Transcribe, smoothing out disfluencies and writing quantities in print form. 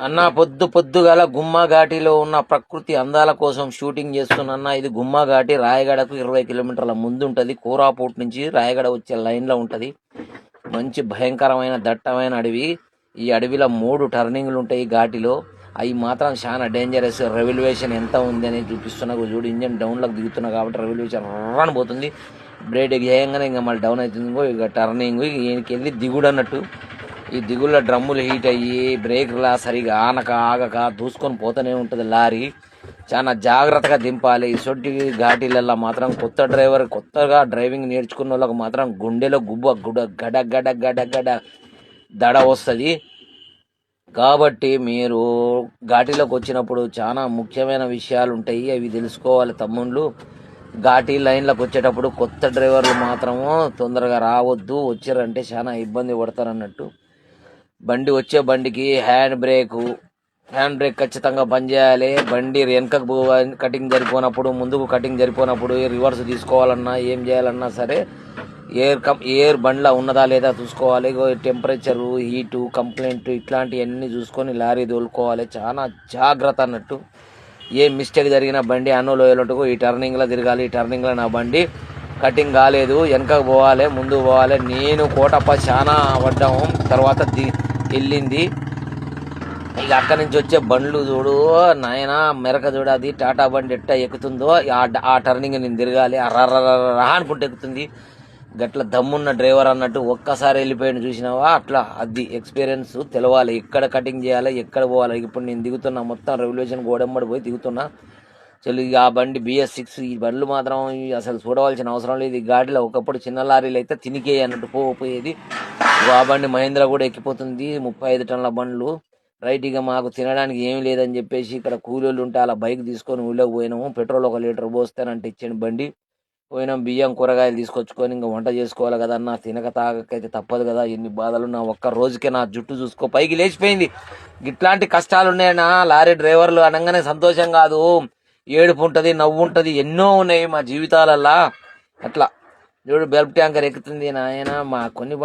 అన్న పొద్దుగాల గుమ్మా ఘాటిలో ఉన్న ప్రకృతి అందాల కోసం షూటింగ్ చేస్తున్నా. ఇది గుమ్మా ఘాటి రాయగడకు 20 కిలోమీటర్ల ముందు ఉంటది. కోరాపూట్ నుంచి రాయగడ వచ్చే లైన్ లో ఉంటది. మంచి భయంకరమైన దట్టమైన అడవి. ఈ అడవిలో 3 టర్నింగ్లు ఉంటాయి. ఈ ఘాటిలో అవి మాత్రం చాలా డేంజరస్. రెవల్యూషన్ ఎంత ఉంది అని చూపిస్తున్నా. చూడు, ఇంజన్ డౌన్ లోకి దిగుతున్నా కాబట్టి రెవల్యూషన్ రన్ పోతుంది. బ్రేక్ చేయంగానే ఇంకా మళ్ళీ డౌన్ అవుతుంది. ఇక టర్నింగ్ ఈయనకి వెళ్ళి దిగుడు అన్నట్టు. ఈ దిగుళ్ళ డ్రమ్ములు హీట్ అయ్యి బ్రేక్లా సరిగా ఆనక ఆగక దూసుకొని పోతూనే ఉంటుంది లారీ. చాలా జాగ్రత్తగా దింపాలి. ఇసొంటి ఘాటీలల్లో మాత్రం కొత్తగా డ్రైవింగ్ నేర్చుకున్న వాళ్ళకి మాత్రం గుండెలో గడ గడ గడ గడ దడ వస్తుంది. కాబట్టి మీరు ఘాటీలోకి వచ్చినప్పుడు చాలా ముఖ్యమైన విషయాలు ఉంటాయి, అవి తెలుసుకోవాలి తమ్ముళ్ళు. ఘాటీ లైన్లకు వచ్చేటప్పుడు కొత్త డ్రైవర్లు మాత్రము తొందరగా రావద్దు. వచ్చారంటే చాలా ఇబ్బంది పడతారు అన్నట్టు. వచ్చే బండికి హ్యాండ్ బ్రేక్ ఖచ్చితంగా పనిచేయాలి. బండి వెనకకు కటింగ్ జరిపోయినప్పుడు, ముందుకు కటింగ్ జరిపోయినప్పుడు, రివర్స్ తీసుకోవాలన్నా ఏం చేయాలన్నా సరే ఎయిర్ బండ్లా ఉన్నదా లేదా చూసుకోవాలి. టెంపరేచరు, హీటు, కంప్లైంట్ ఇట్లాంటివన్నీ చూసుకొని లారీ తోలుకోవాలి. చాలా జాగ్రత్త అన్నట్టు. ఏ మిస్టేక్ జరిగిన బండి లోయలట్టుకు ఈ టర్నింగ్లో తిరగాలి. ఈ టర్నింగ్లో నా బండి కటింగ్ కాలేదు, వెనకకు పోవాలి, ముందు పోవాలి. నేను కోటప్ప చాలా పడ్డాము. తర్వాత వెళ్ళింది. ఇక అక్కడి నుంచి వచ్చే బండ్లు చూడు నాయన, మెరక చూడు. అది టాటా బండి ఎట్టా ఎక్కుతుందో ఆ టర్నింగ్ నేను తిరగాలి. రా అనుకుంటే ఎక్కుతుంది. గట్ల దమ్మున్న డ్రైవర్ అన్నట్టు. ఒక్కసారి వెళ్ళిపోయాను చూసినావా, అట్లా అది ఎక్స్పీరియన్స్ తెలవాలి. ఎక్కడ కటింగ్ చేయాలి, ఎక్కడ పోవాలి. ఇప్పుడు నేను దిగుతున్నా, మొత్తం రెవల్యూషన్ గోడెమ్మడి పోయి దిగుతున్నా. చలు ఆ బండి BS6. ఈ బండ్లు మాత్రం అసలు చూడవలసిన అవసరం లేదు. ఈ గాడిలో ఒకప్పుడు చిన్న లారీలు అయితే తినికే అన్నట్టు పోయేది. ఆ బండి మహేంద్ర కూడా ఎక్కిపోతుంది. 35 టన్నుల బండ్లు. రైట్. ఇక మాకు తినడానికి ఏమి లేదని చెప్పేసి ఇక్కడ కూలీలు ఉంటే అలా బైక్ తీసుకొని ఊళ్ళోకి పోయినాము. పెట్రోల్ 1 లీటర్ పోస్తానంటే ఇచ్చాను బండి. పోయినాం. బియ్యం కూరగాయలు తీసుకొచ్చుకొని ఇంకా వంట చేసుకోవాలి కదా అన్న. తినక తాగకైతే తప్పదు కదా. ఎన్ని బాధలు నా ఒక్క రోజుకే నా జుట్టు చూసుకో పైకి లేచిపోయింది. ఇట్లాంటి కష్టాలు ఉన్నాయన్నా. లారీ డ్రైవర్లు అనగానే సంతోషం కాదు, ఏడుపు ఉంటుంది, నవ్వు ఉంటుంది, ఎన్నో ఉన్నాయి మా జీవితాలల్లా. అట్లా చూడు, బెల్ట్ ట్యాంకర్ ఎక్కుతుంది నాయన. మా కొన్ని